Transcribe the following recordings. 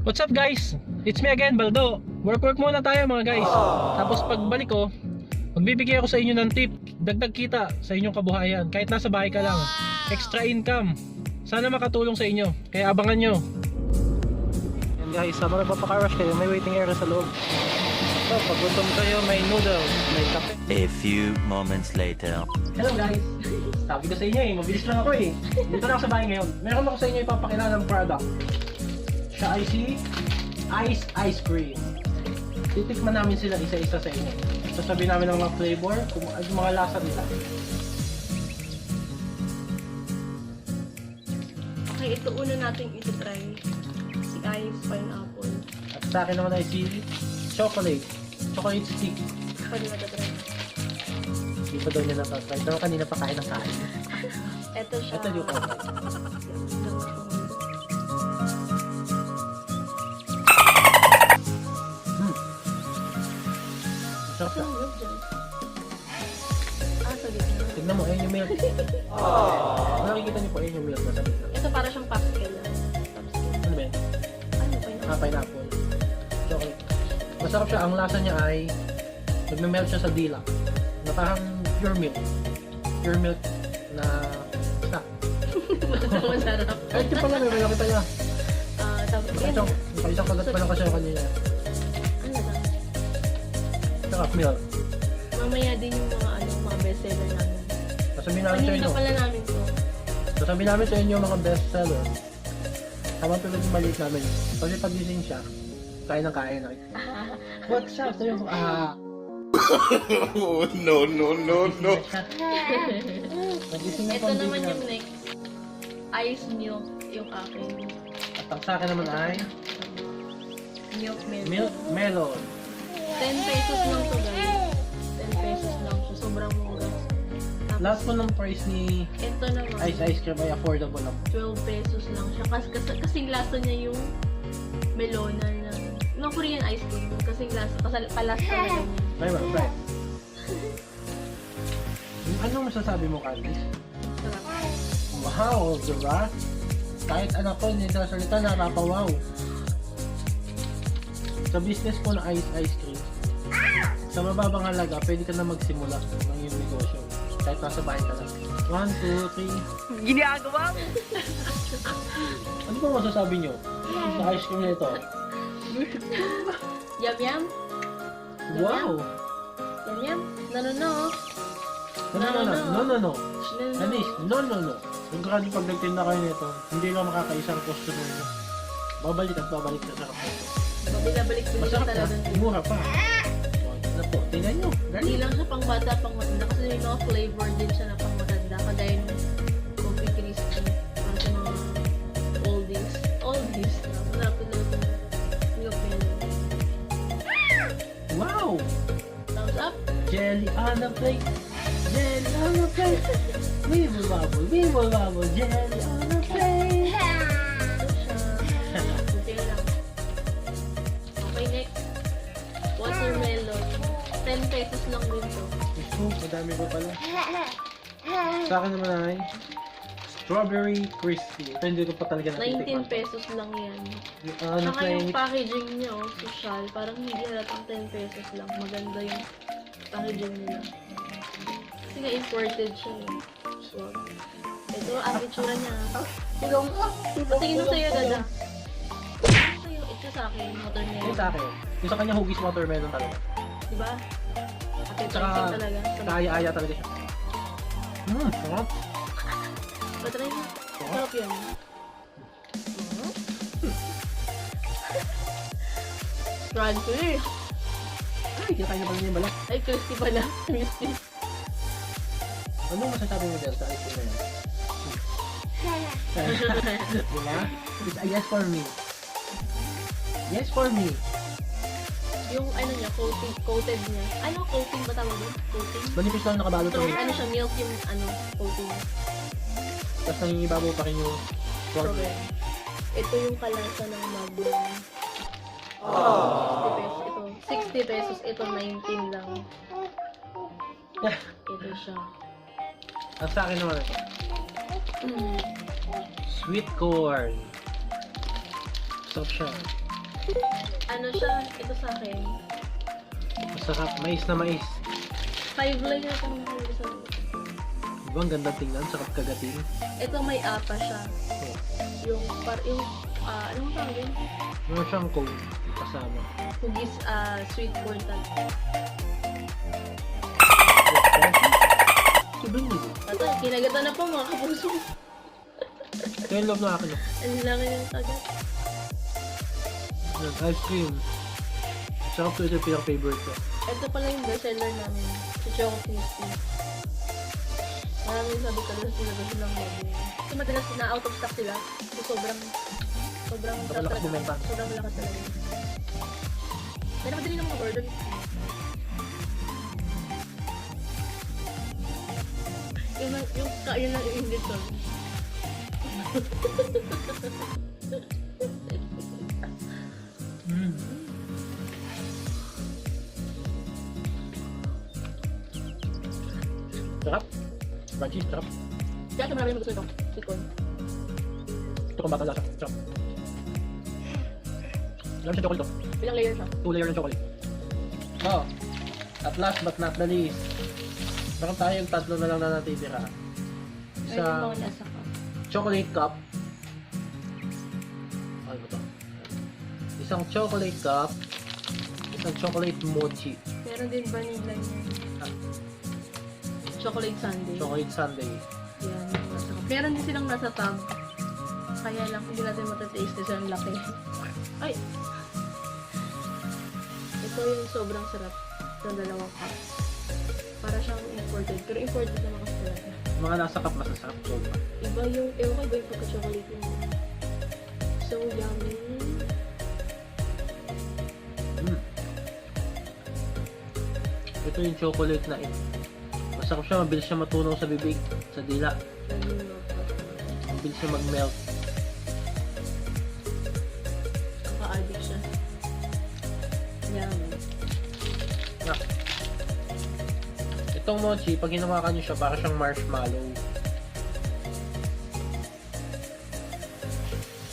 What's up guys? It's me again, Baldo. Work muna tayo mga guys. Tapos pagbalik ko, magbibigay ako sa inyo ng tip. Dagdag kita sa inyong kabuhayan. Kahit nasa bahay ka lang. Extra income. Sana makatulong sa inyo. Kaya abangan nyo. Yan guys, sa mga papaka-rush kayo, may waiting area sa loob. So, pag gutom kayo, may noodles, may kape. A few moments later. Hello guys! Sabi ko sa inyo mabilis lang ako Dito na ako sa bahay ngayon. Meron ako sa inyo ipapakilala ng product. Siya ay si Ice Cream. Titikman namin sila isa-isa sa inyo. Sasabihin namin ng mga flavor, kung ano mga lasa nila. Okay, ito una natin ito-try. Si Ice Pineapple. At sa akin naman ay si Chocolate Stick. Pwede natin. Hindi pa daw niya natatry. Pero kanina pa kain ng kain. Ito siya. Ito yung Sarap Ito na. yung milk dyan. Sa gitna. Tignan mo, ayun yung milk. Nakikita niyo po, ayun yung milk na sa gitna. Ito para siyang popsicle lang. Popsicle. Ano ba yun? Ano, pineapple? Pineapple. Chocolate. Masarap siya. Ang lasa niya ay nagme-melt siya sa dila. Na parang pure milk. Pure milk na basta. Masarap. Kahit yung pala, may malaki pa niya. Tapos yan. Isang kagat pa lang kasi ako kanina. Ano lang? Saka milk. Mamaya din yung mga bestseller namin. Sasabihin namin sa Kanina inyo. pala namin to. Sasabihin namin sa inyo mga bestseller. Habang tulad yung maliit namin. Kasi pagising siya, kain ng kain. What's up? Sabi ko, Oh, no. Pagising ng Ito naman pambili yung next. Ice milk yung akin. At ang sa akin naman ay Milk milk. milk melon. 10 pesos lang to guys. 10 pesos lang siya. Sobrang mura. Tapos, Lahat po ng price ni ito naman. Ice Cream ay affordable lang. 12 pesos lang siya. Kasing lasa niya yung melona ng Korean ice cream. Kasing lasa. Palas talaga niya. Try mo, try. Anong masasabi mo, Candice? Sarap. Wow, diba? Kahit anak ko, hindi na salita, napapawaw. Sa business po na ice cream, sa mababang halaga, pwede ka na magsimula ng iyong negosyo. Kahit nasa bahay ka lang. 1, 2, 3. Ginagawa mo? Ano po masasabi nyo sa ice cream na ito? Yum yum? Wow! Yum yum? No. No. Anis, no. Sigurado pag nagtinda kayo nito, hindi lang makakaisang customer nyo. Babalik at babalik na sa kapatid. Binabalik ko Masarap na, talaga. mura pa. Ano po, tingnan nyo. Hindi lang siya pang bata, pang matanda. Kasi may mga flavor din siya na pang matanda. Kagaya ng Coffee Crispy. Para sa mga oldies. Masarap na ito. Milk melon. Wow! Thumbs up. Jelly on the plate. Jelly on the plate. We will bubble, jelly on the plate. Ito siya. Buti lang. Okay, next. Watermelon. 10 pesos lang din to. Ito, madami pa pala. Sa akin naman ay Strawberry Crispy. Ito hindi ko pa talaga 19 pesos lang yan. Ano Saka yung plate? packaging niya, social. Parang hindi halatang 10 pesos lang. Maganda yung packaging nila. Kasi nga imported siya eh. So, ito, ang itsura niya. Tingin mo sa'yo, Dada. Ito sa akin, Ito watermelon. sa akin. Yung sa kanya hugis watermelon talaga. Diba? Appetizing Tsaka talaga. kaya-aya talaga siya. Sarap. Patry mo. Sarap yun. Crunchy. Ay, kinakain na pala niya yung balat. Ay, crispy pala. Crispy. Anong masasabi mo dyan sa ice cream na yan? Diba? It's a yes for me. Yes for me. Yung ano niya, coated niya. Ano coating ba tawag doon? Coating? Manipis lang nakabalot So, ng ano siya, milk yung coating. tapos nangingibabaw pa rin yung strawberry. Strawberry. Ito yung kalasa ng Magnum. 60 pesos ito. 60 pesos ito, 19 lang. Ito siya. Ang sa akin naman ito. Sweet corn. Sarap siya. Ano siya, ito sa akin. Masarap. Mais na mais. 5 lang yung itong nalagay sa loob. Diba ang ganda tingnan? Sarap kagating. Ito may apa siya. Oh. Anong tawag yun? Meron siyang cone kasama. Hugis, sweet corn tart. Sobrang libo. Ito, kinagata na po mga kapuso. Ito yung love na akin. Oh. Ang laki ng tagat. Yan, ice cream. Sarap to, ito yung pinaka-favorite ko. Ito pala yung bestseller namin. Si Choco Crispy. Maraming sabi ko doon sila silang bago. Kasi madalas na out of stock sila. So sobrang Malakas bumenta. Sobrang malakas talaga. Pero madali naman mag-order. Yun lang yung English song. Mm. Sarap. Crunchy, sarap. Kaya siya marami yung gusto ito. Sweet corn. Ito kung baka lasa. Sarap. Alam siya chocolate to. Ilang layer siya? 2 layer ng chocolate. Oh, at last but not the least, meron tayong tatlo na lang na natitira. Ay, yung Isang mga nasa ka. chocolate cup. Ano ba to? Isang chocolate cup. Isang chocolate mochi. Meron din vanilla niya. Ah, Chocolate sundae. chocolate sundae. Yan, yung nasa cup. Meron din silang nasa tub. Kaya lang, hindi natin matataste kasi ang laki. Ay! Ito yung sobrang sarap ng dalawang cup. Para siyang imported. Pero imported naman kasi talaga. Mga nasa cup masasarap. Sobra. Iba yung, ewan ko, iba yung pagka-chocolate yung so yummy. Mm. Ito yung chocolate na masarap siya, mabilis siya matunaw sa bibig, sa dila. Mabilis siya mag-melt. Kaka-addict siya. Yummy. Ah. Itong mochi, pag hinawakan nyo siya, para siyang marshmallow.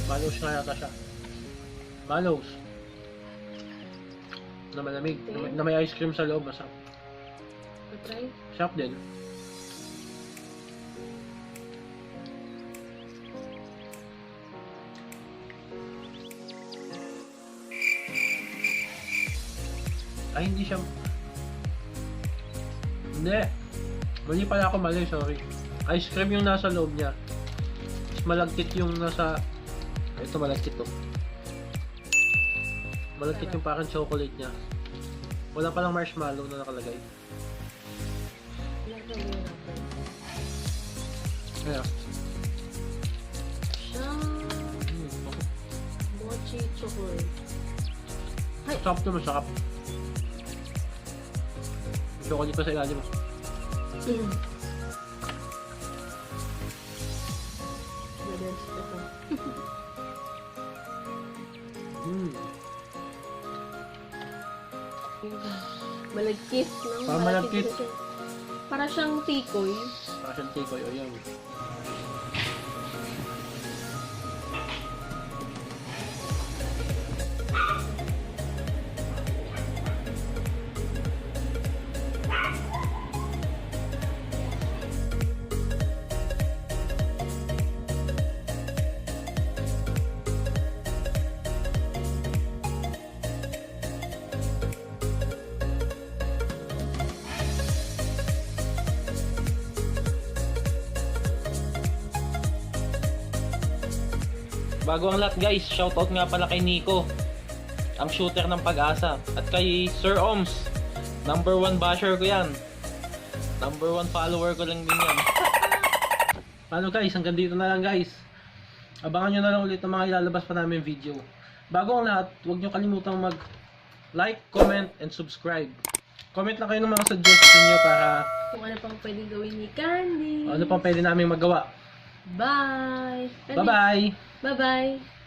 Mallows na yata siya. Mallows. Na malamig. Na may ice cream sa loob. Masarap. Try. Sarap din. Ay, hindi siya... Hindi. Mali pala ako, mali, sorry. Ice cream yung nasa loob niya. Mas malagkit yung nasa... Ito, malagkit to. Malagkit yung parang chocolate niya. Wala palang marshmallow na nakalagay. Ilang gawin natin? Kaya, Siyang mochi chocolate. masarap to, masarap. Chocolate pa sa ilalim. Mm. Madalas ito. Mm. Malagkit, no? Parang malagkit. siya. Para siyang tikoy. Para siyang tikoy, o yan. Bago ang lahat guys, shoutout nga pala kay Nico, ang shooter ng Pag-asa. At kay Sir Oms, number 1 basher ko yan. Number 1 follower ko lang din yan. Paano guys, hanggang dito na lang guys. Abangan nyo na lang ulit ang mga ilalabas pa namin video. Bago ang lahat, huwag nyo kalimutang mag like, comment, and subscribe. Comment lang kayo ng mga suggestion nyo para Kung ano pang pwedeng gawin ni Candy. ano pang pwede namin magawa. Bye! Bye-bye! Bye-bye!